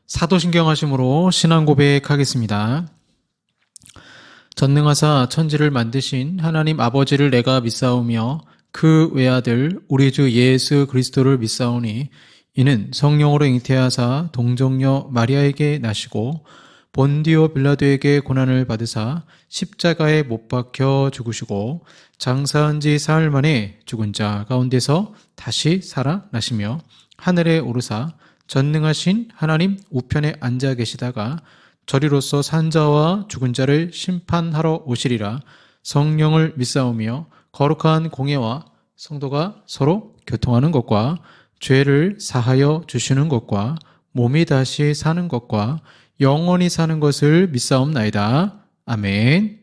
사도신경하심으로 신앙 고백하겠습니다. 전능하사 천지를 만드신 하나님 아버지를 내가 믿사오며 그 외아들 우리 주 예수 그리스도를 믿사오니 이는 성령으로 잉태하사 동정녀 마리아에게 나시고 본디오 빌라도에게 고난을 받으사 십자가에 못 박혀 죽으시고 장사한 지 사흘 만에 죽은 자 가운데서 다시 살아나시며 하늘에 오르사 전능하신 하나님 우편에 앉아 계시다가 저리로서 산 자와 죽은 자를 심판하러 오시리라. 성령을 믿사오며 거룩한 공예와 성도가 서로 교통하는 것과 죄를 사하여 주시는 것과 몸이 다시 사는 것과 영원히 사는 것을 믿사옵나이다. 아멘.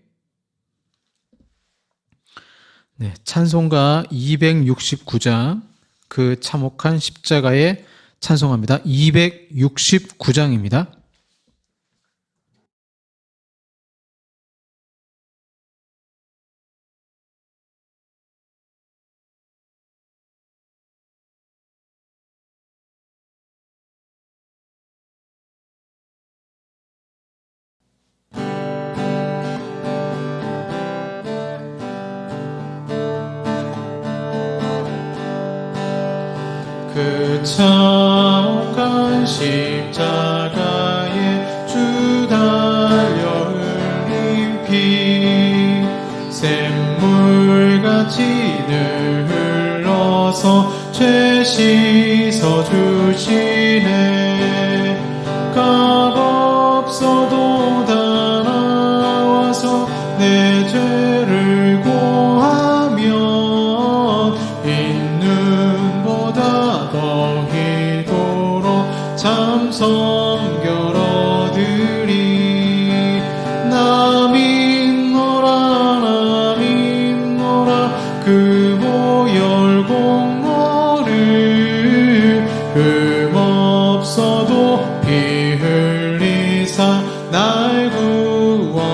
네, 찬송가 269장 그 참혹한 십자가에 찬송합니다. 269장입니다. 그 참혹한 십자가에 주 달려 흘린 피 샘물같이 늘 흘러서 죄 씻어주시네. 값없어도 다 나와서 내 죄를 고하면 있는보다 더히도록 참 성결 얻으리. 나 믿노라 그 보혈 공로를 흠없어도 피 흘리사 날 구원하셨네.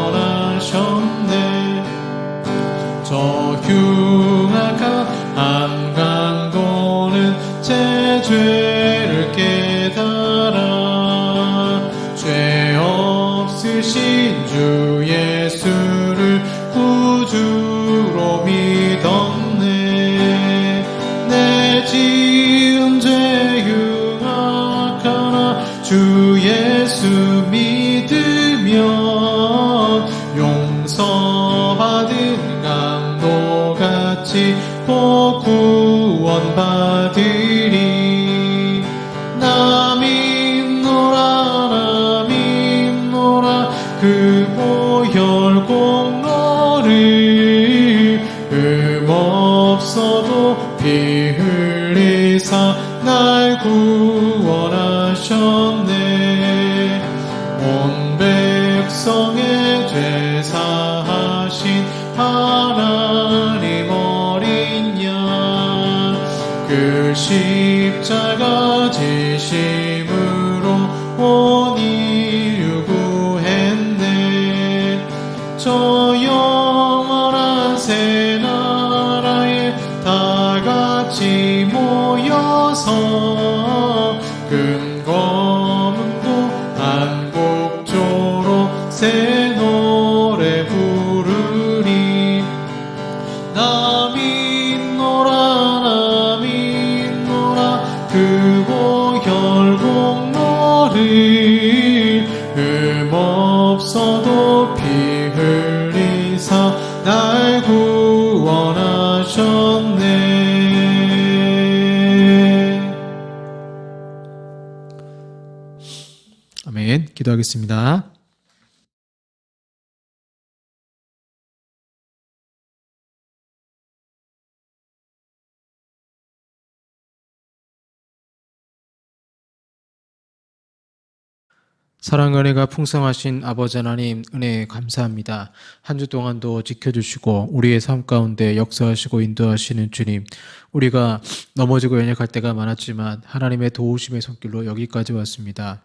저 흉악한 한강도는 제 죄를 깨달아 죄 없으신 주 예수를 구주로 믿었네. 내 지은 죄 흉악하나 주 예수 믿으면 용서받은 강도같이 곧 구원받으리. 나 믿노라 그 보혈 공로를 흠없어도 피 흘리사 날 구원하셨네. 온 백성의 죄 사하신 하나님 어린 양 그 십자가 지심으로 온 인류 구했네. 저 영원한 새 나라에 다 같이 모여서 금검은고 한곡조로 새 노래 부르리. 나 믿노라 그 보혈 공로를 흠없어도 피 흘리사 날 구원하셨네. 아멘. 기도하겠습니다. 사랑과 은혜가 풍성하신 아버지 하나님 은혜 감사합니다. 한 주 동안도 지켜주시고 우리의 삶 가운데 역사하시고 인도하시는 주님, 우리가 넘어지고 연약할 때가 많았지만 하나님의 도우심의 손길로 여기까지 왔습니다.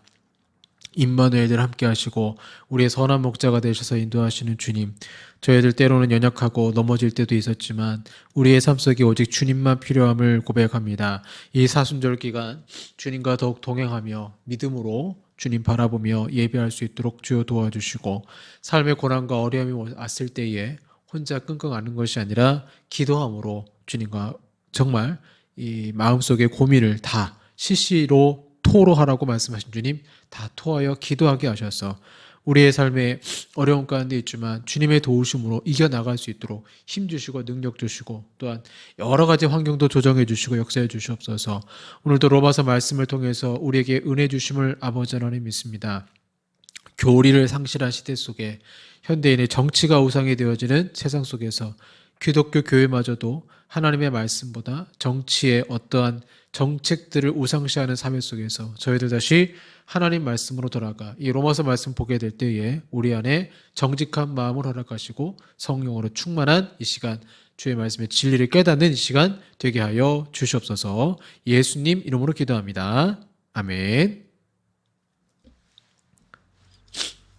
임마누엘들 함께 하시고 우리의 선한 목자가 되셔서 인도하시는 주님, 저희들 때로는 연약하고 넘어질 때도 있었지만 우리의 삶 속에 오직 주님만 필요함을 고백합니다. 이 사순절 기간 주님과 더욱 동행하며 믿음으로 주님 바라보며 예배할 수 있도록 주여 도와주시고, 삶의 고난과 어려움이 왔을 때에 혼자 끙끙 앓는 것이 아니라 기도함으로 주님과 정말 이 마음속의 고민을 다 시시로 토로하라고 말씀하신 주님, 다 토하여 기도하게 하셔서 우리의 삶에 어려움 가운데 있지만 주님의 도우심으로 이겨나갈 수 있도록 힘 주시고 능력 주시고, 또한 여러 가지 환경도 조정해 주시고 역사해 주시옵소서. 오늘도 로마서 말씀을 통해서 우리에게 은혜 주심을 아버지 하나님 믿습니다. 교리를 상실한 시대 속에 현대인의 정치가 우상이 되어지는 세상 속에서 기독교 교회마저도 하나님의 말씀보다 정치의 어떠한 정책들을 우상시하는 삶 속에서 저희들 다시 하나님 말씀으로 돌아가 이 로마서 말씀 보게 될 때에 우리 안에 정직한 마음을 허락하시고 성령으로 충만한 이 시간, 주의 말씀의 진리를 깨닫는 이 시간 되게 하여 주시옵소서. 예수님 이름으로 기도합니다. 아멘.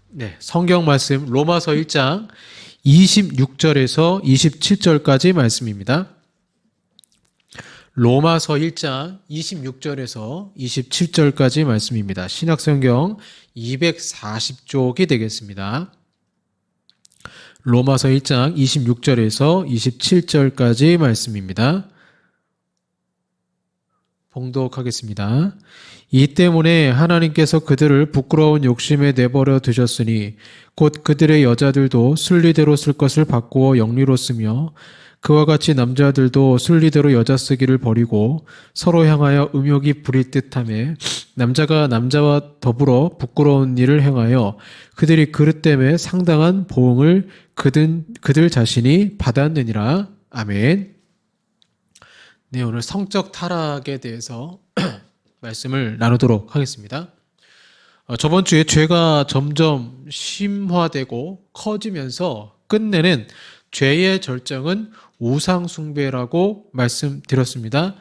네, 성경 말씀 로마서 1장 26절에서 27절까지 말씀입니다. 로마서 1장 26절에서 27절까지 말씀입니다. 신약성경 240쪽이 되겠습니다. 로마서 1장 26절에서 27절까지 말씀입니다. 봉독하겠습니다. 이 때문에 하나님께서 그들을 부끄러운 욕심에 내버려 두셨으니 곧 그들의 여자들도 순리대로 쓸 것을 바꾸어 영리로 쓰며 그와 같이 남자들도 순리대로 여자 쓰기를 버리고 서로 향하여 음욕이 부릴 듯하며 남자가 남자와 더불어 부끄러운 일을 행하여 그들이 그릇 때문에 상당한 보응을 그들 자신이 받았느니라. 아멘. 네, 오늘 성적 타락에 대해서 말씀을 나누도록 하겠습니다. 저번 주에 죄가 점점 심화되고 커지면서 끝내는 죄의 절정은 우상숭배라고 말씀드렸습니다.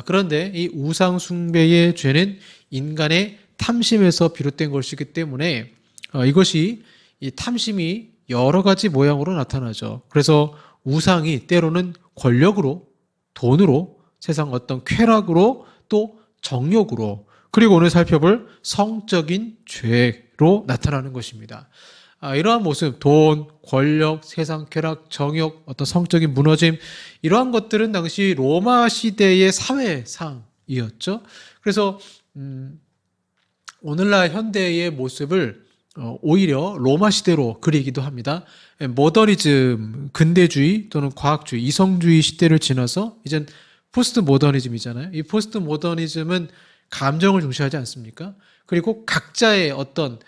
그런데 이 우상숭배의 죄는 인간의 탐심에서 비롯된 것이기 때문에 이것이 이 탐심이 여러 가지 모양으로 나타나죠. 그래서 우상이 때로는 권력으로, 돈으로, 세상 어떤 쾌락으로, 또 정욕으로, 그리고 오늘 살펴볼 성적인 죄로 나타나는 것입니다. 이러한 모습, 돈, 권력, 세상 쾌락, 정욕, 어떤 성적인 무너짐, 이러한 것들은 당시 로마 시대의 사회상이었죠. 그래서 오늘날 현대의 모습을 오히려 로마 시대로 그리기도 합니다. 모더니즘, 근대주의 또는 과학주의, 이성주의 시대를 지나서 이젠 포스트 모더니즘이잖아요. 이 포스트 모더니즘은 감정을 중시하지 않습니까? 그리고 각자의 어떤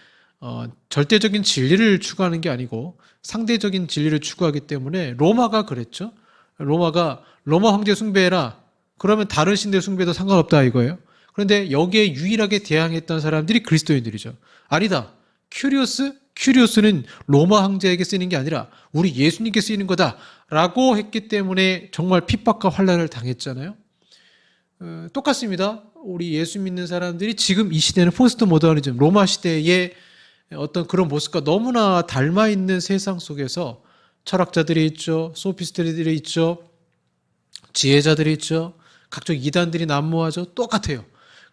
절대적인 진리를 추구하는 게 아니고 상대적인 진리를 추구하기 때문에 로마가 그랬죠. 로마 황제 숭배해라. 그러면 다른 신들 숭배도 상관없다 이거예요. 그런데 여기에 유일하게 대항했던 사람들이 그리스도인들이죠. 아니다. 큐리오스는 로마 황제에게 쓰이는 게 아니라 우리 예수님께 쓰이는 거다라고 했기 때문에 정말 핍박과 환난을 당했잖아요. 똑같습니다. 우리 예수 믿는 사람들이 지금 이 시대는 포스트 모더니즘, 로마 시대의 어떤 그런 모습과 너무나 닮아 있는 세상 속에서 철학자들이 있죠, 소피스트들이 있죠, 지혜자들이 있죠, 각종 이단들이 난무하죠. 똑같아요.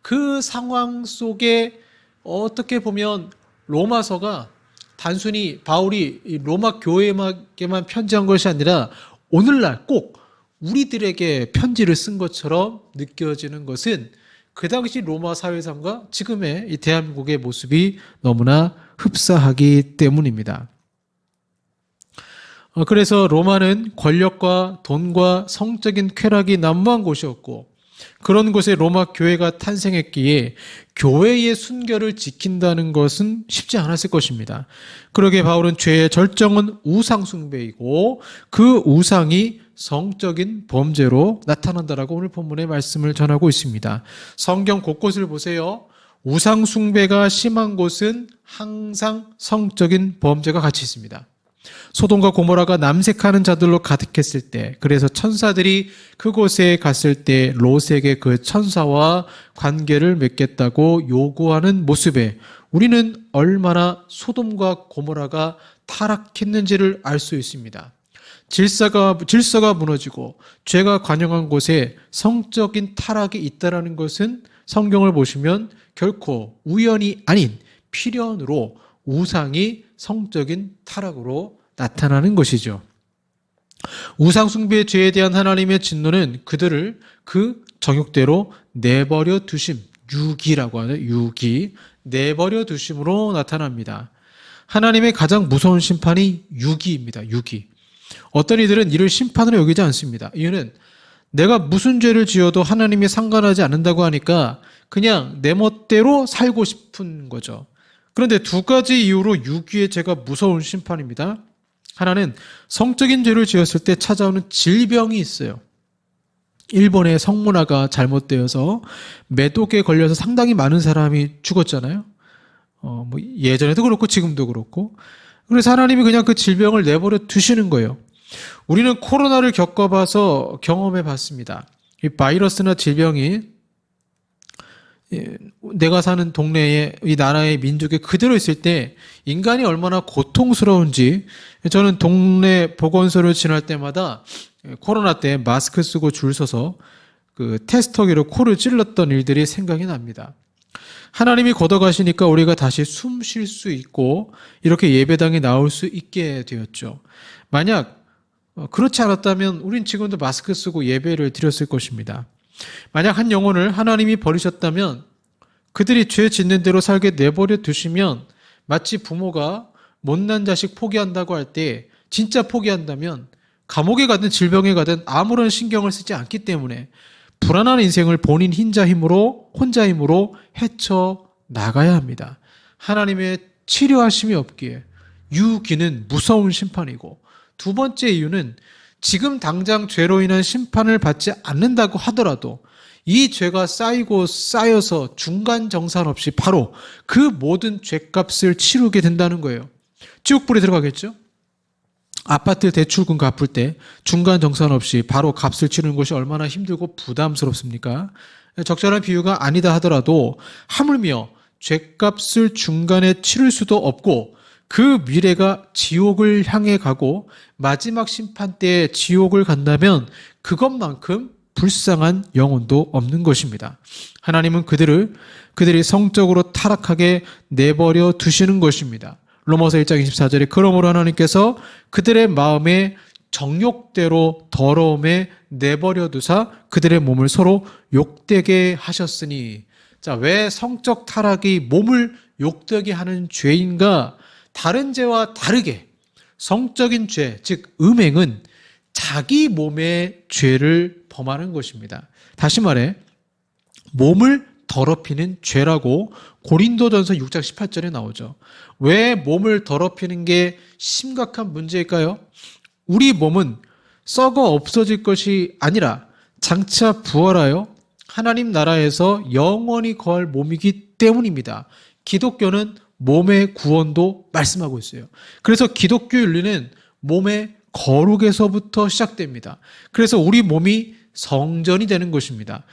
그 상황 속에 어떻게 보면 로마서가 단순히 바울이 로마 교회에게만 편지한 것이 아니라 오늘날 꼭 우리들에게 편지를 쓴 것처럼 느껴지는 것은 그 당시 로마 사회상과 지금의 이 대한민국의 모습이 너무나 흡사하기 때문입니다. 그래서 로마는 권력과 돈과 성적인 쾌락이 난무한 곳이었고, 그런 곳에 로마 교회가 탄생했기에 교회의 순결을 지킨다는 것은 쉽지 않았을 것입니다. 그러기에 바울은 죄의 절정은 우상 숭배이고 그 우상이 성적인 범죄로 나타난다라고 오늘 본문의 말씀을 전하고 있습니다. 성경 곳곳을 보세요. 우상 숭배가 심한 곳은 항상 성적인 범죄가 같이 있습니다. 소돔과 고모라가 남색하는 자들로 가득했을 때, 그래서 천사들이 그곳에 갔을 때 롯에게 그 천사와 관계를 맺겠다고 요구하는 모습에 우리는 얼마나 소돔과 고모라가 타락했는지를 알 수 있습니다. 질서가 무너지고 죄가 관영한 곳에 성적인 타락이 있다는 것은 성경을 보시면 결코 우연이 아닌 필연으로 우상이 성적인 타락으로 나타나는 것이죠. 우상숭배의 죄에 대한 하나님의 진노는 그들을 그 정욕대로 내버려 두심, 유기라고 하는 유기, 내버려 두심으로 나타납니다. 하나님의 가장 무서운 심판이 유기입니다. 유기. 어떤 이들은 이를 심판으로 여기지 않습니다. 이유는 내가 무슨 죄를 지어도 하나님이 상관하지 않는다고 하니까 그냥 내 멋대로 살고 싶은 거죠. 그런데 두 가지 이유로 유기의 죄가 무서운 심판입니다. 하나는 성적인 죄를 지었을 때 찾아오는 질병이 있어요. 일본의 성문화가 잘못되어서 매독에 걸려서 상당히 많은 사람이 죽었잖아요. 예전에도 그렇고 지금도 그렇고. 그래서 하나님이 그냥 그 질병을 내버려 두시는 거예요. 우리는 코로나를 겪어봐서 경험해 봤습니다. 이 바이러스나 질병이 내가 사는 동네에 이 나라의 민족에 그대로 있을 때 인간이 얼마나 고통스러운지 저는 동네 보건소를 지날 때마다 코로나 때 마스크 쓰고 줄 서서 그 테스터기로 코를 찔렀던 일들이 생각이 납니다. 하나님이 걷어가시니까 우리가 다시 숨 쉴 수 있고 이렇게 예배당에 나올 수 있게 되었죠. 만약 그렇지 않았다면 우린 지금도 마스크 쓰고 예배를 드렸을 것입니다. 만약 한 영혼을 하나님이 버리셨다면 그들이 죄 짓는 대로 살게 내버려 두시면 마치 부모가 못난 자식 포기한다고 할 때 진짜 포기한다면 감옥에 가든 질병에 가든 아무런 신경을 쓰지 않기 때문에 불안한 인생을 본인 혼자 힘으로 헤쳐 나가야 합니다. 하나님의 치료하심이 없기에 유기는 무서운 심판이고, 두 번째 이유는 지금 당장 죄로 인한 심판을 받지 않는다고 하더라도 이 죄가 쌓이고 쌓여서 중간 정산 없이 바로 그 모든 죄값을 치르게 된다는 거예요. 지옥불에 들어가겠죠? 아파트 대출금 갚을 때 중간 정산 없이 바로 값을 치르는 것이 얼마나 힘들고 부담스럽습니까? 적절한 비유가 아니다 하더라도 하물며 죄값을 중간에 치를 수도 없고 그 미래가 지옥을 향해 가고 마지막 심판 때에 지옥을 간다면 그것만큼 불쌍한 영혼도 없는 것입니다. 하나님은 그들이 성적으로 타락하게 내버려 두시는 것입니다. 로마서 1장 24절에 그러므로 하나님께서 그들의 마음에 정욕대로 더러움에 내버려 두사 그들의 몸을 서로 욕되게 하셨으니. 자, 왜 성적 타락이 몸을 욕되게 하는 죄인가? 다른 죄와 다르게 성적인 죄, 즉 음행은 자기 몸의 죄를 범하는 것입니다. 다시 말해 몸을 더럽히는 죄라고 고린도전서 6장 18절에 나오죠. 왜 몸을 더럽히는 게 심각한 문제일까요? 우리 몸은 썩어 없어질 것이 아니라 장차 부활하여 하나님 나라에서 영원히 거할 몸이기 때문입니다. 기독교는 몸의 구원도 말씀하고 있어요. 그래서 기독교 윤리는 몸의 거룩에서부터 시작됩니다. 그래서 우리 몸이 성전이 되는 것입니다.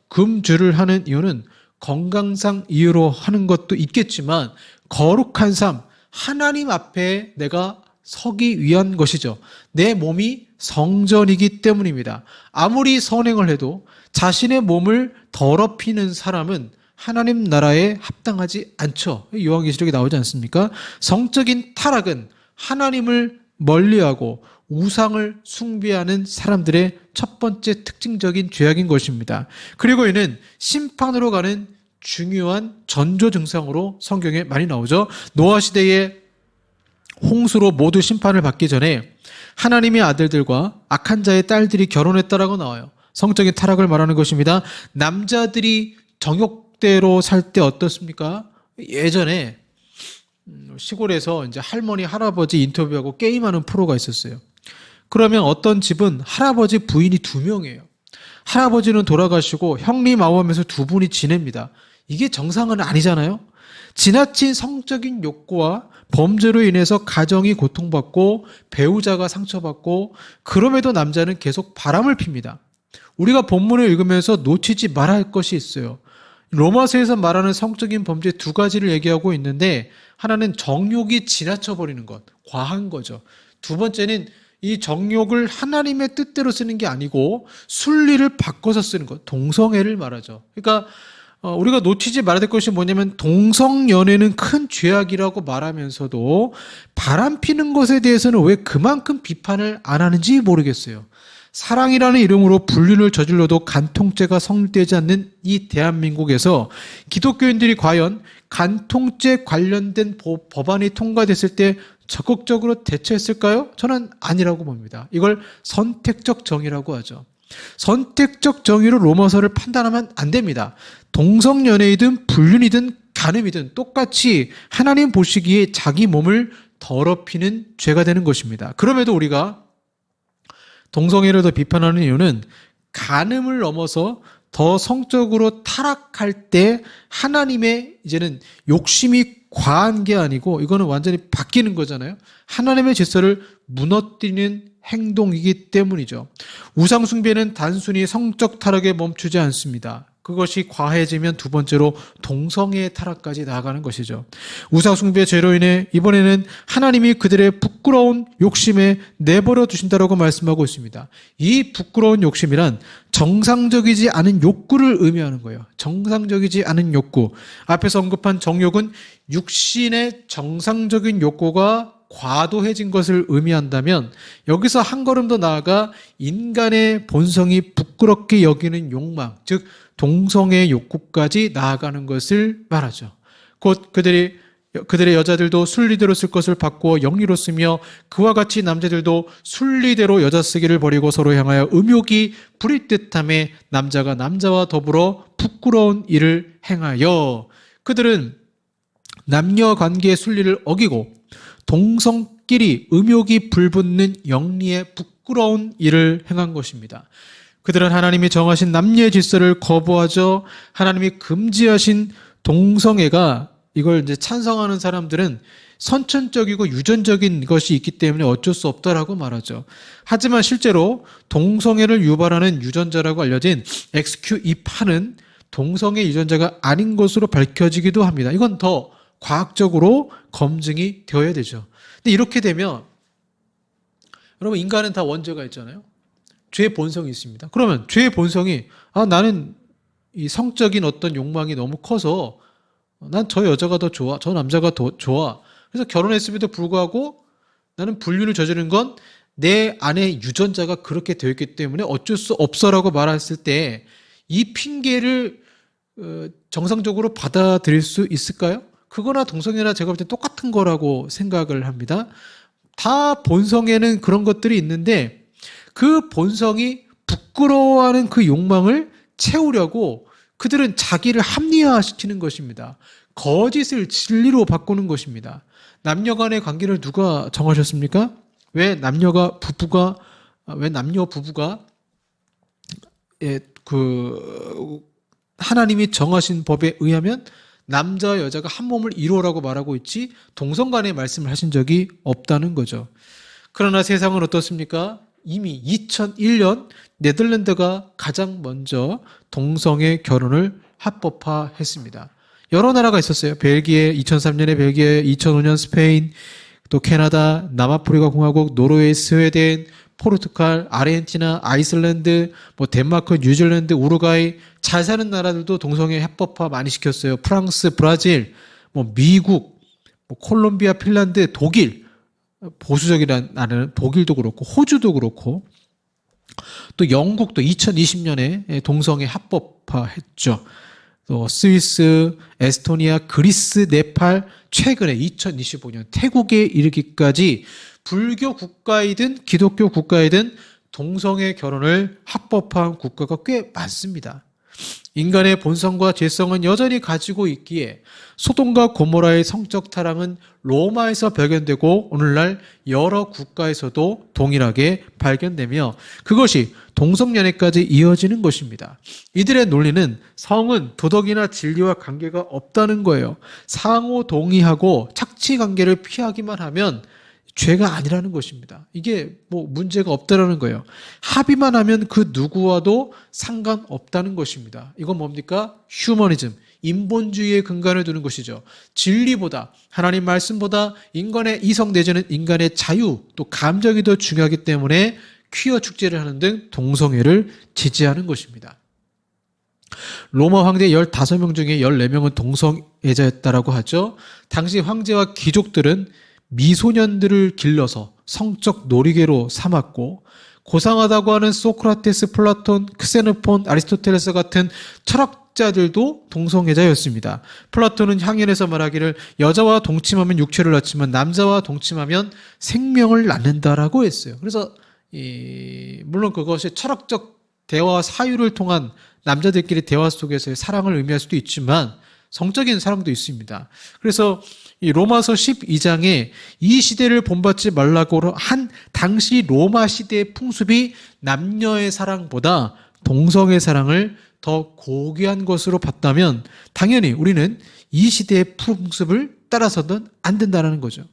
금주를 하는 이유는 건강상 이유로 하는 것도 있겠지만 거룩한 삶, 하나님 앞에 내가 서기 위한 것이죠. 내 몸이 성전이기 때문입니다. 아무리 선행을 해도 자신의 몸을 더럽히는 사람은 하나님 나라에 합당하지 않죠. 요한계시록에 나오지 않습니까? 성적인 타락은 하나님을 멀리하고 우상을 숭배하는 사람들의 첫 번째 특징적인 죄악인 것입니다. 그리고 이는 심판으로 가는 중요한 전조 증상으로 성경에 많이 나오죠. 노아 시대에 홍수로 모두 심판을 받기 전에 하나님의 아들들과 악한 자의 딸들이 결혼했다라고 나와요. 성적인 타락을 말하는 것입니다. 남자들이 정욕대로 살 때 어떻습니까? 예전에 시골에서 이제 할머니, 할아버지 인터뷰하고 게임하는 프로가 있었어요. 그러면 어떤 집은 할아버지 부인이 2명이에요. 할아버지는 돌아가시고 형님, 아버면서 2분이 지냅니다. 이게 정상은 아니잖아요. 지나친 성적인 욕구와 범죄로 인해서 가정이 고통받고 배우자가 상처받고 그럼에도 남자는 계속 바람을 핍니다. 우리가 본문을 읽으면서 놓치지 말아야 할 것이 있어요. 로마서에서 말하는 성적인 범죄 2가지를 얘기하고 있는데, 하나는 정욕이 지나쳐버리는 것, 과한 거죠. 두 번째는 이 정욕을 하나님의 뜻대로 쓰는 게 아니고 순리를 바꿔서 쓰는 것, 동성애를 말하죠. 그러니까 우리가 놓치지 말아야 될 것이 뭐냐면 동성연애는 큰 죄악이라고 말하면서도 바람 피는 것에 대해서는 왜 그만큼 비판을 안 하는지 모르겠어요. 사랑이라는 이름으로 불륜을 저질러도 간통죄가 성립되지 않는 이 대한민국에서 기독교인들이 과연 간통죄 관련된 법안이 통과됐을 때 적극적으로 대처했을까요? 저는 아니라고 봅니다. 이걸 선택적 정의라고 하죠. 선택적 정의로 로마서를 판단하면 안 됩니다. 동성연애이든 불륜이든 간음이든 똑같이 하나님 보시기에 자기 몸을 더럽히는 죄가 되는 것입니다. 그럼에도 우리가 동성애를 더 비판하는 이유는 간음을 넘어서 더 성적으로 타락할 때 하나님의 이제는 욕심이 과한 게 아니고 이거는 완전히 바뀌는 거잖아요. 하나님의 질서를 무너뜨리는 행동이기 때문이죠. 우상숭배는 단순히 성적 타락에 멈추지 않습니다. 그것이 과해지면 두 번째로 동성애의 타락까지 나아가는 것이죠. 우상숭배 죄로 인해 이번에는 하나님이 그들의 부끄러운 욕심에 내버려 두신다라고 말씀하고 있습니다. 이 부끄러운 욕심이란 정상적이지 않은 욕구를 의미하는 거예요. 정상적이지 않은 욕구. 앞에서 언급한 정욕은 육신의 정상적인 욕구가 과도해진 것을 의미한다면 여기서 한 걸음 더 나아가 인간의 본성이 부끄럽게 여기는 욕망, 즉 동성애 욕구까지 나아가는 것을 말하죠. 곧 그들의 여자들도 순리대로 쓸 것을 바꾸어 영리로 쓰며 그와 같이 남자들도 순리대로 여자 쓰기를 버리고 서로 향하여 음욕이 부릴 듯함에 남자가 남자와 더불어 부끄러운 일을 행하여 그들은 남녀 관계의 순리를 어기고 동성끼리 음욕이 불붙는 영리의 부끄러운 일을 행한 것입니다. 그들은 하나님이 정하신 남녀의 질서를 거부하죠. 하나님이 금지하신 동성애가 이걸 이제 찬성하는 사람들은 선천적이고 유전적인 것이 있기 때문에 어쩔 수 없다라고 말하죠. 하지만 실제로 동성애를 유발하는 유전자라고 알려진 XQ28은 동성애 유전자가 아닌 것으로 밝혀지기도 합니다. 이건 더 과학적으로 검증이 되어야 되죠. 근데 이렇게 되면 여러분 인간은 다 원죄가 있잖아요. 죄의 본성이 있습니다. 그러면 죄의 본성이 나는 이 성적인 어떤 욕망이 너무 커서 난 저 여자가 더 좋아, 저 남자가 더 좋아. 그래서 결혼했음에도 불구하고 나는 불륜을 저지른 건 내 안에 유전자가 그렇게 되어 있기 때문에 어쩔 수 없어라고 말했을 때 이 핑계를 정상적으로 받아들일 수 있을까요? 그거나 동성애나 제가 볼 때 똑같은 거라고 생각을 합니다. 다 본성에는 그런 것들이 있는데 그 본성이 부끄러워하는 그 욕망을 채우려고 그들은 자기를 합리화시키는 것입니다. 거짓을 진리로 바꾸는 것입니다. 남녀 간의 관계를 누가 정하셨습니까? 왜 남녀 부부가 하나님이 정하신 법에 의하면 남자와 여자가 한 몸을 이루어라고 말하고 있지 동성 간의 말씀을 하신 적이 없다는 거죠. 그러나 세상은 어떻습니까? 이미 2001년 네덜란드가 가장 먼저 동성애 결혼을 합법화했습니다. 여러 나라가 있었어요. 벨기에 2003년에 벨기에, 2005년 스페인, 또 캐나다, 남아프리카 공화국, 노르웨이, 스웨덴, 포르투갈, 아르헨티나, 아이슬란드, 덴마크, 뉴질랜드, 우루과이 잘 사는 나라들도 동성애 합법화 많이 시켰어요. 프랑스, 브라질, 미국, 콜롬비아, 핀란드, 독일 보수적이라는 나라는 독일도 그렇고 호주도 그렇고 또 영국도 2020년에 동성애 합법화했죠. 또 스위스, 에스토니아, 그리스, 네팔 최근에 2025년 태국에 이르기까지 불교 국가이든 기독교 국가이든 동성애 결혼을 합법화한 국가가 꽤 많습니다. 인간의 본성과 죄성은 여전히 가지고 있기에 소돔과 고모라의 성적 타락은 로마에서 발견되고 오늘날 여러 국가에서도 동일하게 발견되며 그것이 동성연애까지 이어지는 것입니다. 이들의 논리는 성은 도덕이나 진리와 관계가 없다는 거예요. 상호 동의하고 착취 관계를 피하기만 하면 죄가 아니라는 것입니다. 이게 문제가 없다라는 거예요. 합의만 하면 그 누구와도 상관없다는 것입니다. 이건 뭡니까? 휴머니즘, 인본주의의 근간을 두는 것이죠. 진리보다 하나님 말씀보다 인간의 이성 내지는 인간의 자유 또 감정이 더 중요하기 때문에 퀴어 축제를 하는 등 동성애를 지지하는 것입니다. 로마 황제 15명 중에 14명은 동성애자였다라고 하죠. 당시 황제와 귀족들은 미소년들을 길러서 성적 놀이개로 삼았고, 고상하다고 하는 소크라테스, 플라톤, 크세노폰, 아리스토텔레스 같은 철학자들도 동성애자였습니다. 플라톤은 향연에서 말하기를 여자와 동침하면 육체를 낳지만 남자와 동침하면 생명을 낳는다라고 했어요. 그래서 물론 그것이 철학적 대화 사유를 통한 남자들끼리 대화 속에서의 사랑을 의미할 수도 있지만 성적인 사랑도 있습니다. 그래서 이 로마서 12장에 이 시대를 본받지 말라고 한 당시 로마 시대의 풍습이 남녀의 사랑보다 동성의 사랑을 더 고귀한 것으로 봤다면 당연히 우리는 이 시대의 풍습을 따라서는 안 된다는 거죠.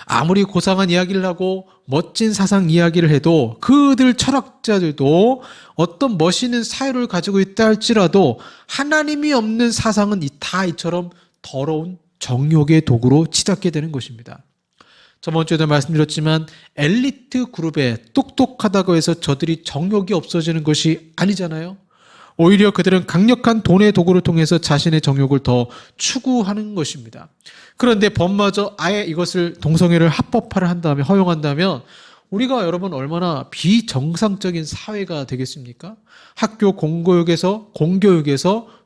아무리 고상한 이야기를 하고 멋진 사상 이야기를 해도 그들 철학자들도 어떤 멋있는 사유를 가지고 있다 할지라도 하나님이 없는 사상은 다 이처럼 더러운 정욕의 도구로 치닫게 되는 것입니다. 저번 주에도 말씀드렸지만 엘리트 그룹에 똑똑하다고 해서 저들이 정욕이 없어지는 것이 아니잖아요. 오히려 그들은 강력한 돈의 도구를 통해서 자신의 정욕을 더 추구하는 것입니다. 그런데 법마저 아예 이것을 동성애를 합법화를 한다면, 허용한다면 우리가 여러분 얼마나 비정상적인 사회가 되겠습니까? 학교 공교육에서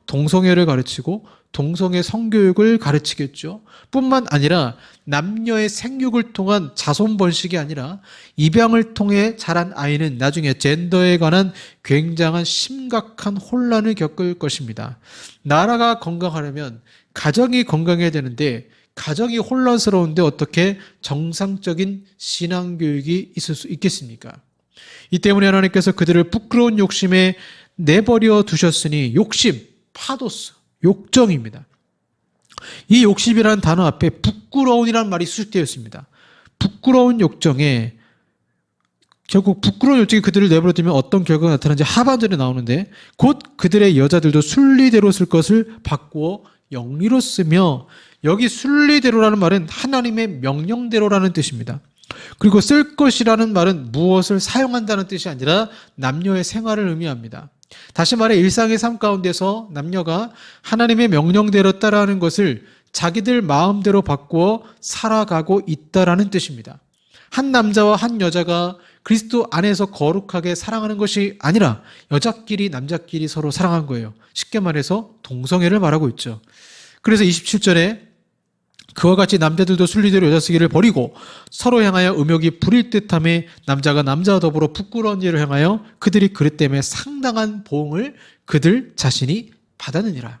동성애를 가르치고 동성애 성교육을 가르치겠죠. 뿐만 아니라 남녀의 생육을 통한 자손 번식이 아니라 입양을 통해 자란 아이는 나중에 젠더에 관한 굉장한 심각한 혼란을 겪을 것입니다. 나라가 건강하려면 가정이 건강해야 되는데 가정이 혼란스러운데 어떻게 정상적인 신앙교육이 있을 수 있겠습니까? 이 때문에 하나님께서 그들을 부끄러운 욕심에 내버려 두셨으니 욕심, 파도스, 욕정입니다. 이 욕심이라는 단어 앞에 부끄러운이라는 말이 수식되어 있습니다. 부끄러운 욕정에 결국 부끄러운 욕정이 그들을 내버려두면 어떤 결과가 나타나는지 하반절에 나오는데 곧 그들의 여자들도 순리대로 쓸 것을 바꾸어 영리로 쓰며 여기 순리대로라는 말은 하나님의 명령대로라는 뜻입니다. 그리고 쓸 것이라는 말은 무엇을 사용한다는 뜻이 아니라 남녀의 생활을 의미합니다. 다시 말해 일상의 삶 가운데서 남녀가 하나님의 명령대로 따라하는 것을 자기들 마음대로 바꾸어 살아가고 있다라는 뜻입니다. 한 남자와 한 여자가 그리스도 안에서 거룩하게 사랑하는 것이 아니라 여자끼리 남자끼리 서로 사랑한 거예요. 쉽게 말해서 동성애를 말하고 있죠. 그래서 27절에 그와 같이 남자들도 순리대로 여자 쓰기를 버리고 서로 향하여 음욕이 부릴 듯함에 남자가 남자와 더불어 부끄러운 일을 향하여 그들이 그릇 때문에 상당한 보응을 그들 자신이 받았느니라.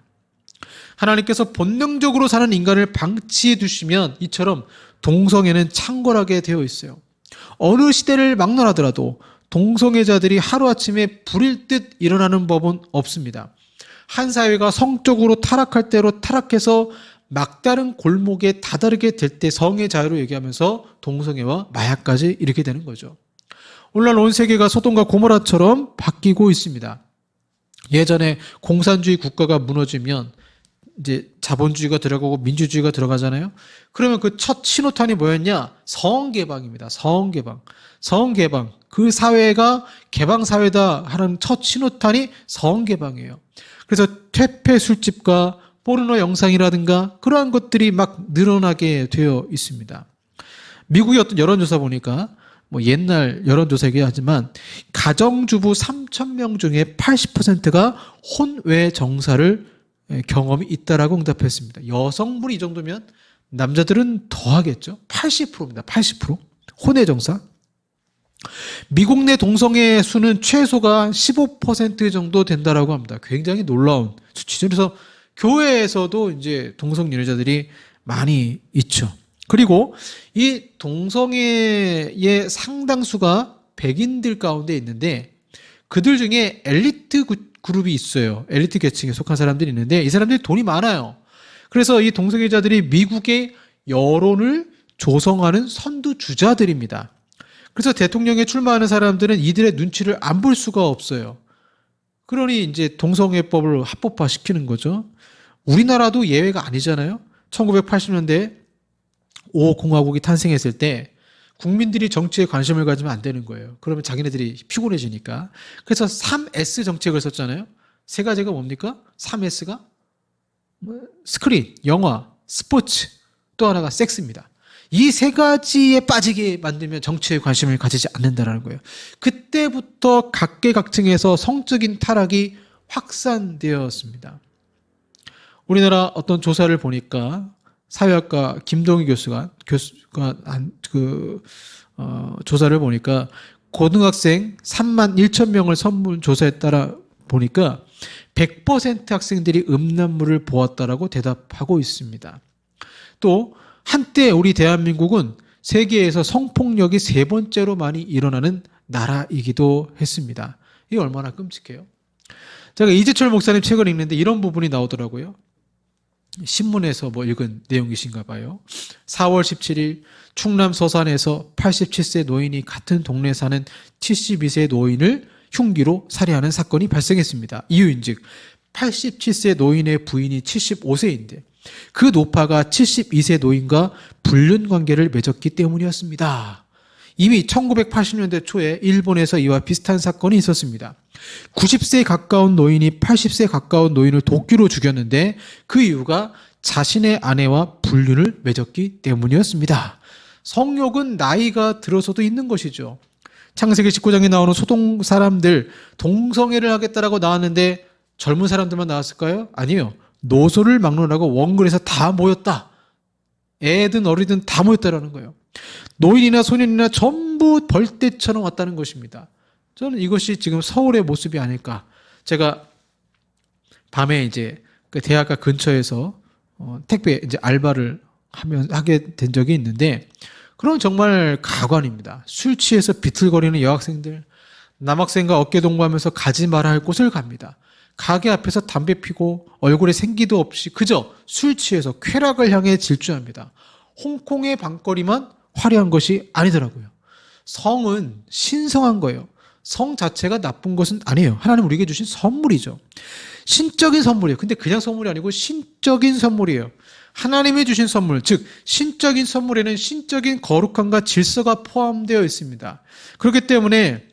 하나님께서 본능적으로 사는 인간을 방치해 두시면 이처럼 동성애는 창궐하게 되어 있어요. 어느 시대를 막론하더라도 동성애자들이 하루아침에 불일 듯 일어나는 법은 없습니다. 한 사회가 성적으로 타락할 대로 타락해서 막다른 골목에 다다르게 될 때 성의 자유로 얘기하면서 동성애와 마약까지 이렇게 되는 거죠. 오늘날 온 세계가 소돔과 고모라처럼 바뀌고 있습니다. 예전에 공산주의 국가가 무너지면 이제 자본주의가 들어가고 민주주의가 들어가잖아요. 그러면 그 첫 신호탄이 뭐였냐? 성개방입니다. 성개방. 그 사회가 개방사회다 하는 첫 신호탄이 성개방이에요. 그래서 퇴폐 술집과 포르노 영상이라든가 그러한 것들이 막 늘어나게 되어 있습니다. 미국의 어떤 여론조사 보니까 옛날 여론조사이긴 하지만 가정주부 3,000명 중에 80%가 혼외 정사를 경험이 있다라고 응답했습니다. 여성분이 이 정도면 남자들은 더 하겠죠. 80%입니다. 80%. 혼외 정사. 미국 내 동성애 수는 최소가 15% 정도 된다라고 합니다. 굉장히 놀라운 수치죠. 그래서 교회에서도 이제 동성 연애자들이 많이 있죠. 그리고 이 동성애의 상당수가 백인들 가운데 있는데 그들 중에 엘리트 그룹이 있어요. 엘리트 계층에 속한 사람들이 있는데 이 사람들이 돈이 많아요. 그래서 이 동성애자들이 미국의 여론을 조성하는 선두주자들입니다. 그래서 대통령에 출마하는 사람들은 이들의 눈치를 안 볼 수가 없어요. 그러니 이제 동성애법을 합법화시키는 거죠. 우리나라도 예외가 아니잖아요. 1980년대 5공화국이 탄생했을 때 국민들이 정치에 관심을 가지면 안 되는 거예요. 그러면 자기네들이 피곤해지니까. 그래서 3S 정책을 썼잖아요. 세 가지가 뭡니까? 3S가 스크린, 영화, 스포츠, 또 하나가 섹스입니다. 이 세 가지에 빠지게 만들면 정치에 관심을 가지지 않는다는 거예요. 그때부터 각계각층에서 성적인 타락이 확산되었습니다. 우리나라 어떤 조사를 보니까 사회학과 김동희 교수가 한 조사를 보니까 고등학생 3만 1천 명을 설문조사에 따라 보니까 100% 학생들이 음란물을 보았다라고 대답하고 있습니다. 또 한때 우리 대한민국은 세계에서 성폭력이 세 번째로 많이 일어나는 나라이기도 했습니다. 이게 얼마나 끔찍해요. 제가 이재철 목사님 책을 읽는데 이런 부분이 나오더라고요. 신문에서 읽은 내용이신가 봐요. 4월 17일 충남 서산에서 87세 노인이 같은 동네에 사는 72세 노인을 흉기로 살해하는 사건이 발생했습니다. 이유인즉 87세 노인의 부인이 75세인데 그 노파가 72세 노인과 불륜 관계를 맺었기 때문이었습니다. 이미 1980년대 초에 일본에서 이와 비슷한 사건이 있었습니다. 90세 가까운 노인이 80세 가까운 노인을 도끼로 죽였는데 그 이유가 자신의 아내와 불륜을 맺었기 때문이었습니다. 성욕은 나이가 들어서도 있는 것이죠. 창세기 19장에 나오는 소동 사람들 동성애를 하겠다라고 나왔는데 젊은 사람들만 나왔을까요? 아니요. 노소를 막론하고 원근에서 다 모였다. 애든 어리든 다 모였다라는 거예요. 노인이나 소년이나 전부 벌떼처럼 왔다는 것입니다. 저는 이것이 지금 서울의 모습이 아닐까. 제가 밤에 이제 그 대학가 근처에서 택배 이제 알바를 하게 된 적이 있는데, 그럼 정말 가관입니다. 술 취해서 비틀거리는 여학생들, 남학생과 어깨 동무하면서 가지 말아야 할 곳을 갑니다. 가게 앞에서 담배 피고 얼굴에 생기도 없이 그저 술 취해서 쾌락을 향해 질주합니다. 홍콩의 밤거리만 화려한 것이 아니더라고요. 성은 신성한 거예요. 성 자체가 나쁜 것은 아니에요. 하나님 우리에게 주신 선물이죠. 신적인 선물이에요. 근데 그냥 선물이 아니고 신적인 선물이에요. 하나님이 주신 선물, 즉 신적인 선물에는 신적인 거룩함과 질서가 포함되어 있습니다. 그렇기 때문에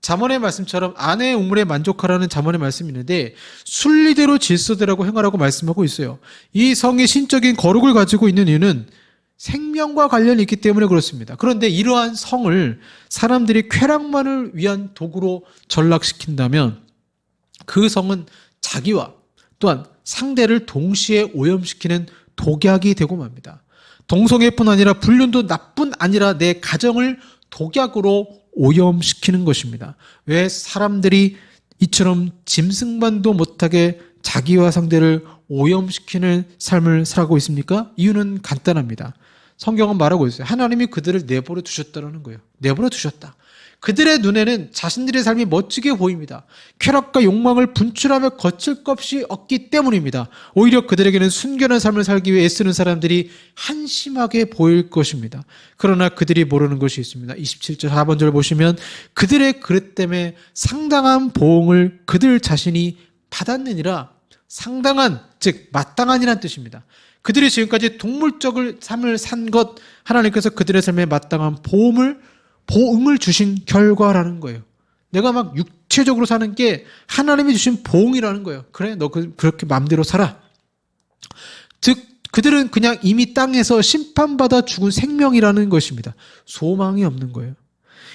잠언의 말씀처럼 아내의 우물에 만족하라는 잠언의 말씀이 있는데 순리대로 질서대로 행하라고 말씀하고 있어요. 이 성의 신적인 거룩을 가지고 있는 이유는 생명과 관련이 있기 때문에 그렇습니다. 그런데 이러한 성을 사람들이 쾌락만을 위한 도구로 전락시킨다면 그 성은 자기와 또한 상대를 동시에 오염시키는 독약이 되고 맙니다. 동성애뿐 아니라 불륜도 나뿐 아니라 내 가정을 독약으로 오염시키는 것입니다. 왜 사람들이 이처럼 짐승만도 못하게 자기와 상대를 오염시키는 삶을 살아가고 있습니까? 이유는 간단합니다. 성경은 말하고 있어요. 하나님이 그들을 내버려 두셨다는 거예요. 내버려 두셨다. 그들의 눈에는 자신들의 삶이 멋지게 보입니다. 쾌락과 욕망을 분출하며 거칠 것이 없기 때문입니다. 오히려 그들에게는 순결한 삶을 살기 위해 애쓰는 사람들이 한심하게 보일 것입니다. 그러나 그들이 모르는 것이 있습니다. 27절 하반절 보시면 그들의 그릇 때문에 상당한 보응을 그들 자신이 받았느니라. 상당한, 즉 마땅한이라는 뜻입니다. 그들이 지금까지 동물적인 삶을 산 것, 하나님께서 그들의 삶에 마땅한 보응을 주신 결과라는 거예요. 내가 막 육체적으로 사는 게 하나님이 주신 보응이라는 거예요. 그래, 너 그렇게 마음대로 살아. 즉 그들은 그냥 이미 땅에서 심판받아 죽은 생명이라는 것입니다. 소망이 없는 거예요.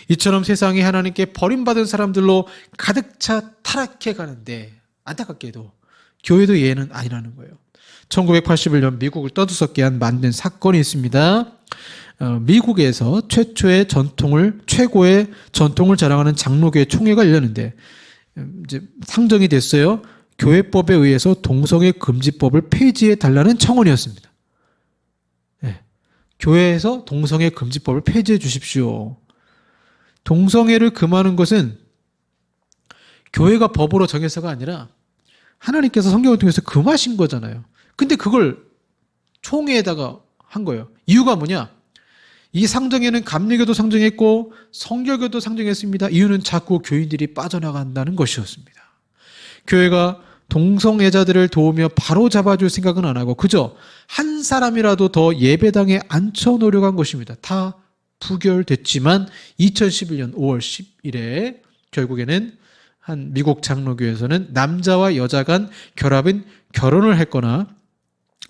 이처럼 세상이 하나님께 버림받은 사람들로 가득 차 타락해 가는데 안타깝게도 교회도 예외는 아니라는 거예요. 1981년 미국을 떠들썩게 한 만든 사건이 있습니다. 미국에서 최고의 전통을 자랑하는 장로교회 총회가 열렸는데 이제 상정이 됐어요. 교회법에 의해서 동성애 금지법을 폐지해 달라는 청원이었습니다. 네. 교회에서 동성애 금지법을 폐지해 주십시오. 동성애를 금하는 것은 교회가 법으로 정해서가 아니라 하나님께서 성경을 통해서 금하신 거잖아요. 근데 그걸 총회에다가 한 거예요. 이유가 뭐냐? 이 상정에는 감리교도 상정했고 성결교도 상정했습니다. 이유는 자꾸 교인들이 빠져나간다는 것이었습니다. 교회가 동성애자들을 도우며 바로 잡아줄 생각은 안 하고 그저 한 사람이라도 더 예배당에 앉혀놓으려고 한 것입니다. 다 부결됐지만 2011년 5월 10일에 결국에는 한 미국 장로교에서는 남자와 여자 간 결합은 결혼을 했거나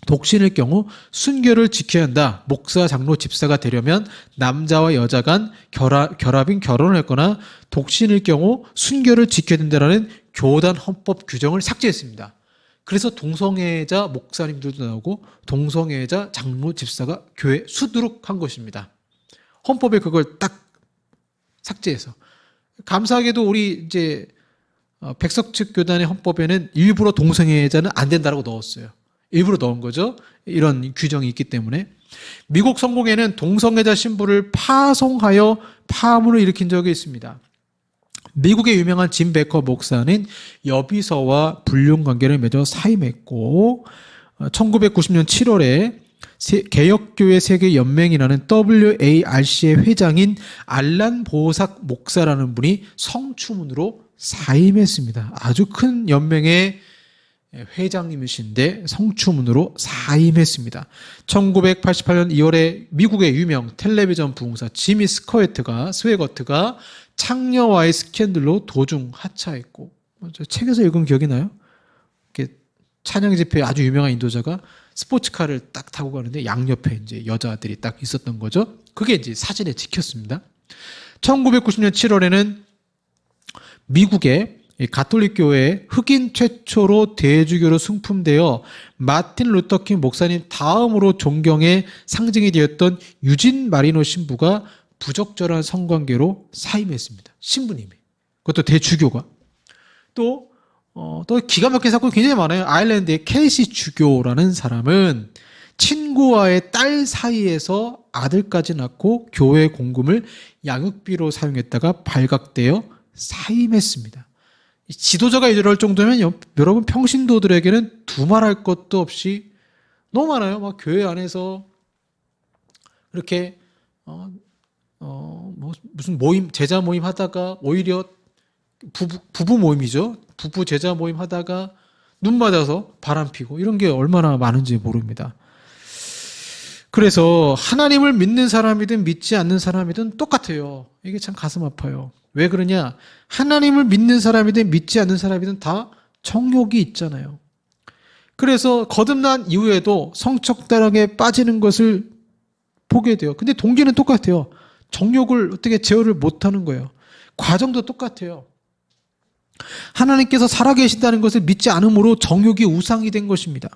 독신일 경우 순결을 지켜야 한다. 목사, 장로, 집사가 되려면 남자와 여자 간 결합인 결혼을 했거나 독신일 경우 순결을 지켜야 된다라는 교단 헌법 규정을 삭제했습니다. 그래서 동성애자 목사님들도 나오고 동성애자 장로, 집사가 교회 수두룩한 것입니다. 헌법에 그걸 딱 삭제해서. 감사하게도 우리 이제 백석측 교단의 헌법에는 일부러 동성애자는 안 된다라고 넣었어요. 일부러 넣은 거죠. 이런 규정이 있기 때문에. 미국 성공회는 동성애자 신부를 파송하여 파문을 일으킨 적이 있습니다. 미국의 유명한 짐 베커 목사는 여비서와 불륜관계를 맺어 사임했고 1990년 7월에 개혁교회 세계연맹이라는 WARC의 회장인 알란 보삭 목사라는 분이 성추문으로 사임했습니다. 아주 큰 연맹의 회장님이신데 성추문으로 사임했습니다. 1988년 2월에 미국의 유명 텔레비전 부흥사 지미 스웨거트가 창녀와의 스캔들로 도중 하차했고, 책에서 읽은 기억이 나요? 이렇게 찬양 집회에 아주 유명한 인도자가 스포츠카를 딱 타고 가는데 양옆에 이제 여자들이 딱 있었던 거죠. 그게 이제 사진에 찍혔습니다. 1990년 7월에는 미국의 가톨릭 교회에 흑인 최초로 대주교로 승품되어 마틴 루터킹 목사님 다음으로 존경의 상징이 되었던 유진 마리노 신부가 부적절한 성관계로 사임했습니다. 신부님이. 그것도 대주교가. 또 기가 막힌 사건이 굉장히 많아요. 아일랜드의 케이시 주교라는 사람은 친구와의 딸 사이에서 아들까지 낳고 교회 공금을 양육비로 사용했다가 발각되어 사임했습니다. 지도자가 이럴 정도면 여러분 평신도들에게는 두말할 것도 없이 너무 많아요. 막 교회 안에서 이렇게 무슨 모임, 제자 모임 하다가 오히려 부부 모임이죠. 부부 제자 모임 하다가 눈 맞아서 바람 피고 이런 게 얼마나 많은지 모릅니다. 그래서 하나님을 믿는 사람이든 믿지 않는 사람이든 똑같아요. 이게 참 가슴 아파요. 왜 그러냐? 하나님을 믿는 사람이든 믿지 않는 사람이든 다 정욕이 있잖아요. 그래서 거듭난 이후에도 성적다락에 빠지는 것을 보게 돼요. 근데 동기는 똑같아요. 정욕을 어떻게 제어를 못하는 거예요. 과정도 똑같아요. 하나님께서 살아계신다는 것을 믿지 않으므로 정욕이 우상이 된 것입니다.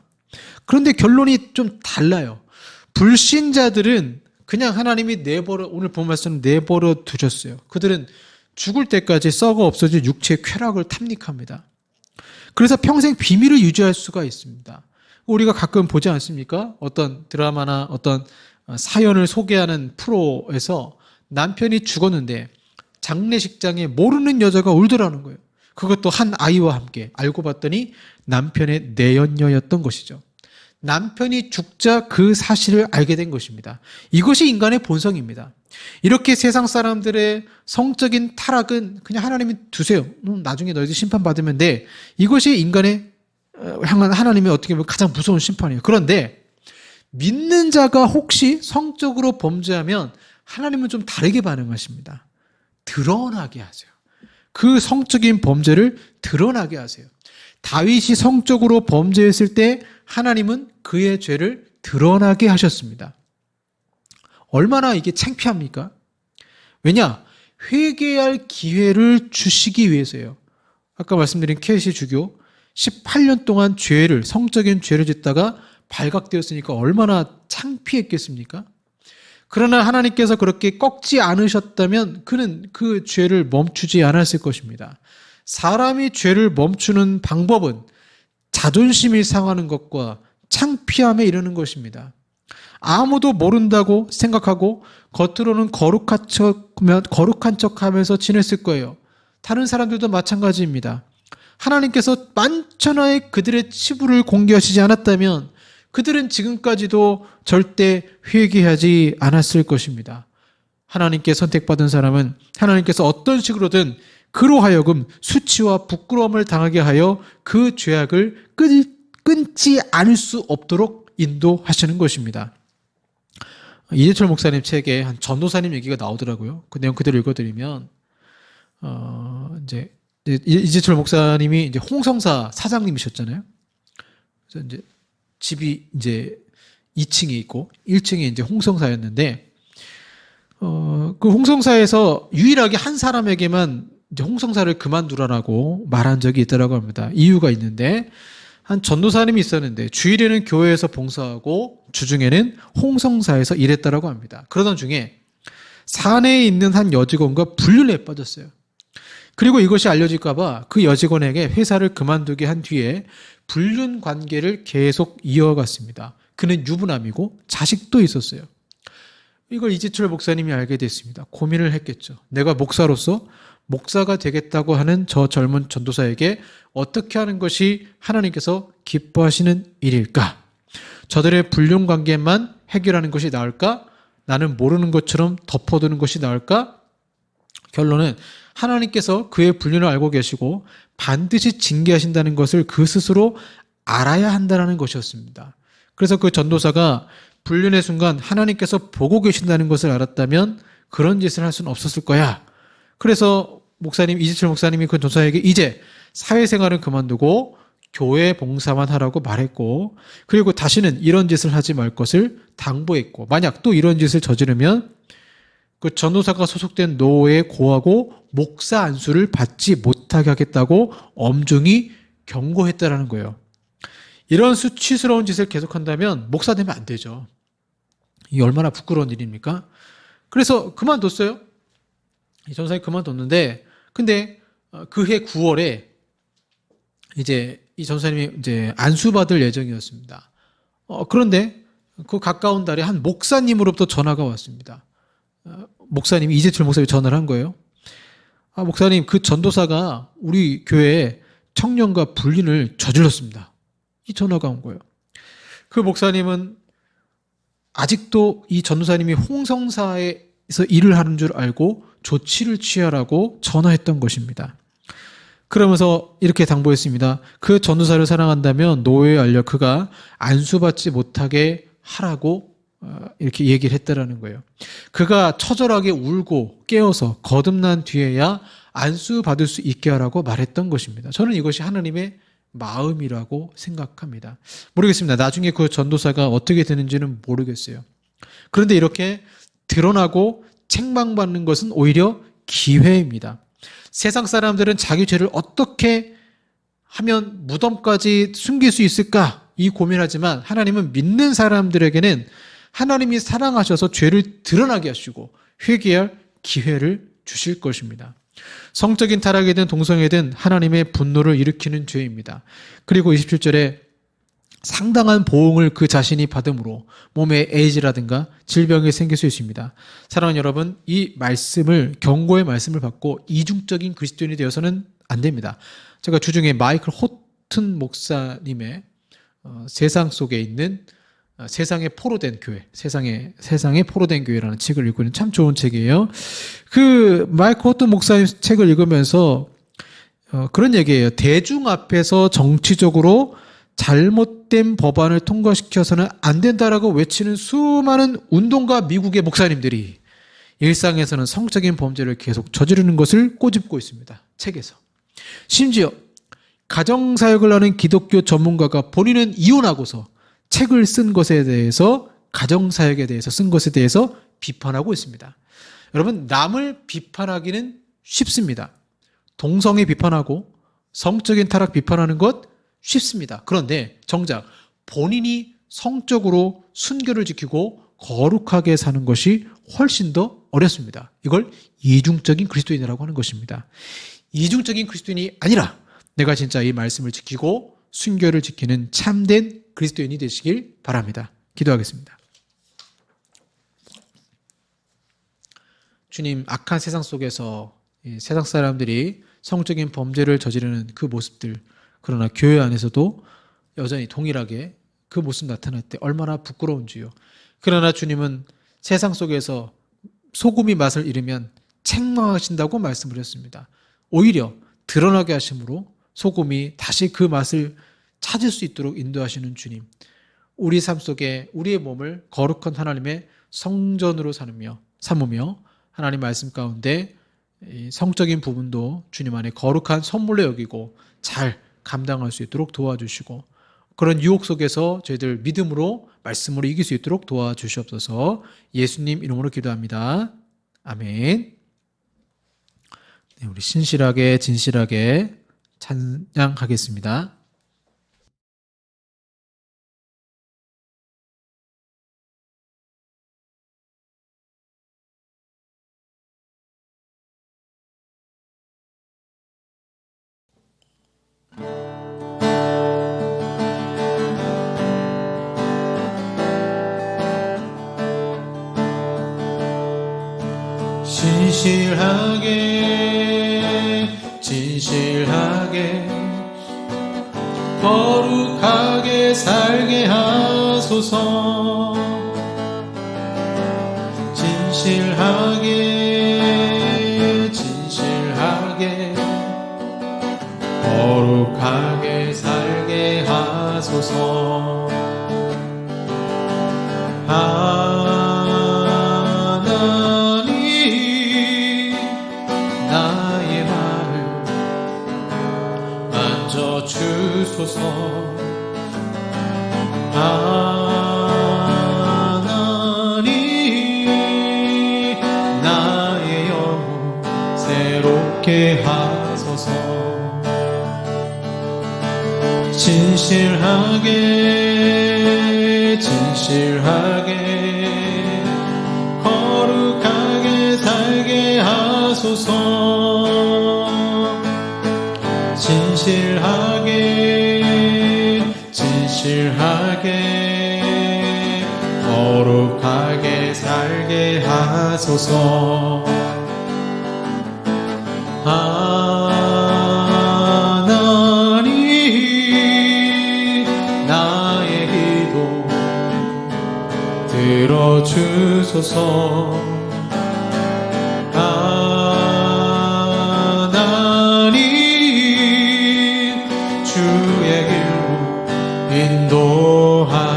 그런데 결론이 좀 달라요. 불신자들은 그냥 하나님이 오늘 본 말씀은 내버려 두셨어요. 그들은 죽을 때까지 썩어 없어질 육체의 쾌락을 탐닉합니다. 그래서 평생 비밀을 유지할 수가 있습니다. 우리가 가끔 보지 않습니까? 어떤 드라마나 어떤 사연을 소개하는 프로에서 남편이 죽었는데 장례식장에 모르는 여자가 울더라는 거예요. 그것도 한 아이와 함께. 알고 봤더니 남편의 내연녀였던 것이죠. 남편이 죽자 그 사실을 알게 된 것입니다. 이것이 인간의 본성입니다. 이렇게 세상 사람들의 성적인 타락은 그냥 하나님이 두세요. 나중에 너희들 심판받으면 돼. 이것이 인간의 향한 하나님의 어떻게 보면 가장 무서운 심판이에요. 그런데 믿는 자가 혹시 성적으로 범죄하면 하나님은 좀 다르게 반응하십니다. 드러나게 하세요. 그 성적인 범죄를 드러나게 하세요. 다윗이 성적으로 범죄했을 때 하나님은 그의 죄를 드러나게 하셨습니다. 얼마나 이게 창피합니까? 왜냐? 회개할 기회를 주시기 위해서예요. 아까 말씀드린 케이시 주교 18년 동안 성적인 죄를 짓다가 발각되었으니까 얼마나 창피했겠습니까? 그러나 하나님께서 그렇게 꺾지 않으셨다면 그는 그 죄를 멈추지 않았을 것입니다. 사람이 죄를 멈추는 방법은 자존심이 상하는 것과 창피함에 이르는 것입니다. 아무도 모른다고 생각하고 겉으로는 거룩한 척하면서 지냈을 거예요. 다른 사람들도 마찬가지입니다. 하나님께서 만천하에 그들의 치부를 공개하시지 않았다면 그들은 지금까지도 절대 회개하지 않았을 것입니다. 하나님께 선택받은 사람은 하나님께서 어떤 식으로든 그로 하여금 수치와 부끄러움을 당하게 하여 그 죄악을 끊지 않을 수 없도록 인도하시는 것입니다. 이재철 목사님 책에 한 전도사님 얘기가 나오더라고요. 그 내용 그대로 읽어드리면 이제 이재철 목사님이 이제 홍성사 사장님이셨잖아요. 그래서 이제 집이 이제 2층에 있고 1층에 이제 홍성사였는데, 그 홍성사에서 유일하게 한 사람에게만 이제 홍성사를 그만두라라고 말한 적이 있다라고 합니다. 이유가 있는데, 한 전도사님이 있었는데 주일에는 교회에서 봉사하고 주중에는 홍성사에서 일했다라고 합니다. 그러던 중에 사내에 있는 한 여직원과 불륜에 빠졌어요. 그리고 이것이 알려질까봐 그 여직원에게 회사를 그만두게 한 뒤에 불륜 관계를 계속 이어갔습니다. 그는 유부남이고 자식도 있었어요. 이걸 이재철 목사님이 알게 됐습니다. 고민을 했겠죠. 내가 목사로서 목사가 되겠다고 하는 저 젊은 전도사에게 어떻게 하는 것이 하나님께서 기뻐하시는 일일까? 저들의 불륜 관계만 해결하는 것이 나을까? 나는 모르는 것처럼 덮어두는 것이 나을까? 결론은 하나님께서 그의 불륜을 알고 계시고 반드시 징계하신다는 것을 그 스스로 알아야 한다는 것이었습니다. 그래서 그 전도사가 불륜의 순간 하나님께서 보고 계신다는 것을 알았다면 그런 짓을 할 수는 없었을 거야. 그래서 이재철 목사님이 그 전도사에게 이제 사회생활을 그만두고 교회 봉사만 하라고 말했고, 그리고 다시는 이런 짓을 하지 말 것을 당부했고, 만약 또 이런 짓을 저지르면 그 전도사가 소속된 노예에 고하고 목사 안수를 받지 못하게 하겠다고 엄중히 경고했다라는 거예요. 이런 수치스러운 짓을 계속한다면 목사 되면 안 되죠. 이게 얼마나 부끄러운 일입니까? 그래서 그만뒀어요. 이 전도사님 그만뒀는데, 근데 그해 9월에 이제 이 전도사님이 이제 안수받을 예정이었습니다. 그런데 그 가까운 달에 한 목사님으로부터 전화가 왔습니다. 목사님이 이재철 목사님이 전화를 한 거예요. 목사님, 그 전도사가 우리 교회에 청년과 불륜을 저질렀습니다. 이 전화가 온 거예요. 그 목사님은 아직도 이 전도사님이 홍성사에서 일을 하는 줄 알고 조치를 취하라고 전화했던 것입니다. 그러면서 이렇게 당부했습니다. 그 전도사를 사랑한다면 노예에 알려 그가 안수받지 못하게 하라고 이렇게 얘기를 했다라는 거예요. 그가 처절하게 울고 깨어서 거듭난 뒤에야 안수받을 수 있게 하라고 말했던 것입니다. 저는 이것이 하나님의 마음이라고 생각합니다. 모르겠습니다. 나중에 그 전도사가 어떻게 되는지는 모르겠어요. 그런데 이렇게 드러나고 책망받는 것은 오히려 기회입니다. 세상 사람들은 자기 죄를 어떻게 하면 무덤까지 숨길 수 있을까? 이 고민하지만 하나님은 믿는 사람들에게는 하나님이 사랑하셔서 죄를 드러나게 하시고 회개할 기회를 주실 것입니다. 성적인 타락이든 동성애든 하나님의 분노를 일으키는 죄입니다. 그리고 27절에 상당한 보응을 그 자신이 받음으로 몸에 에이즈라든가 질병이 생길 수 있습니다. 사랑하는 여러분, 이 말씀을, 경고의 말씀을 받고 이중적인 그리스도인이 되어서는 안 됩니다. 제가 주중에 마이클 호튼 목사님의 세상 속에 있는 세상에 포로된 교회, 세상에 포로된 교회라는 책을 읽고 있는 참 좋은 책이에요. 그 마이클 호튼 목사님 책을 읽으면서 그런 얘기예요. 대중 앞에서 정치적으로 잘못된 법안을 통과시켜서는 안 된다라고 외치는 수많은 운동가 미국의 목사님들이 일상에서는 성적인 범죄를 계속 저지르는 것을 꼬집고 있습니다. 책에서. 심지어 가정사역을 하는 기독교 전문가가 본인은 이혼하고서 책을 쓴 것에 대해서, 가정사역에 대해서 쓴 것에 대해서 비판하고 있습니다. 여러분, 남을 비판하기는 쉽습니다. 동성애 비판하고 성적인 타락 비판하는 것 쉽습니다. 그런데 정작 본인이 성적으로 순결을 지키고 거룩하게 사는 것이 훨씬 더 어렵습니다. 이걸 이중적인 그리스도인이라고 하는 것입니다. 이중적인 그리스도인이 아니라 내가 진짜 이 말씀을 지키고 순결을 지키는 참된 그리스도인이 되시길 바랍니다. 기도하겠습니다. 주님, 악한 세상 속에서 세상 사람들이 성적인 범죄를 저지르는 그 모습들, 그러나 교회 안에서도 여전히 동일하게 그 모습 나타날 때 얼마나 부끄러운지요. 그러나 주님은 세상 속에서 소금이 맛을 잃으면 책망하신다고 말씀을 했습니다. 오히려 드러나게 하심으로 소금이 다시 그 맛을 찾을 수 있도록 인도하시는 주님, 우리 삶 속에 우리의 몸을 거룩한 하나님의 성전으로 삼으며 하나님 말씀 가운데 이 성적인 부분도 주님 안에 거룩한 선물로 여기고 잘 감당할 수 있도록 도와주시고, 그런 유혹 속에서 저희들 믿음으로 말씀으로 이길 수 있도록 도와주시옵소서. 예수님 이름으로 기도합니다. 아멘. 네, 우리 신실하게 진실하게 찬양하겠습니다. 진실하게 진실하게 거룩하게 살게 하소서. 진실하게 진실하게 거룩하게 살게 하소서. 하나님 나의 마음을 만져주소서. 하나님 나의 영혼 새롭게 하소서. 진실하게 진실하게 거룩하게 살게 하소서. 진실하게 진실하게 거룩하게 살게 하소서. 하나님 나의 기도 들어주소서. 하나님 주의 길로 인도하소서.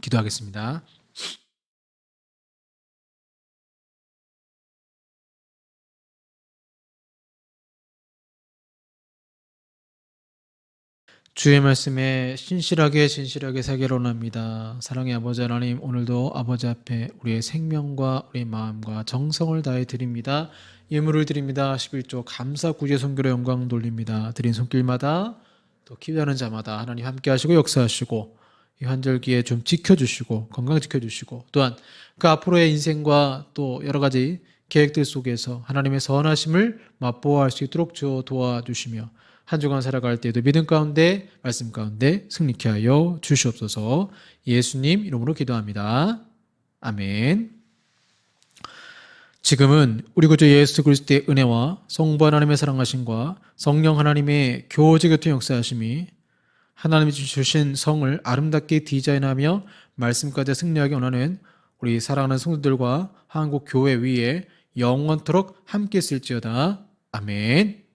기도하겠습니다. 주의 말씀에 신실하게 진실하게 살기를 원합니다. 사랑의 아버지 하나님, 오늘도 아버지 앞에 우리의 생명과 우리의 마음과 정성을 다해 드립니다. 예물을 드립니다. 11조 감사 구제 선교로 영광 돌립니다. 드린 손길마다 또 기도하는 자마다 하나님 함께 하시고 역사하시고 이 환절기에 좀 지켜주시고 건강 지켜주시고, 또한 그 앞으로의 인생과 또 여러 가지 계획들 속에서 하나님의 선하심을 맛보아할 수 있도록 주어 도와주시며, 한 주간 살아갈 때에도 믿음 가운데 말씀 가운데 승리케 하여 주시옵소서. 예수님 이름으로 기도합니다. 아멘. 지금은 우리 구주 예수 그리스도의 은혜와 성부 하나님의 사랑하심과 성령 하나님의 교제 교통 역사하심이 하나님이 주신 성을 아름답게 디자인하며 말씀까지 승리하게 원하는 우리 사랑하는 성도들과 한국 교회 위에 영원토록 함께 있을지어다. 아멘.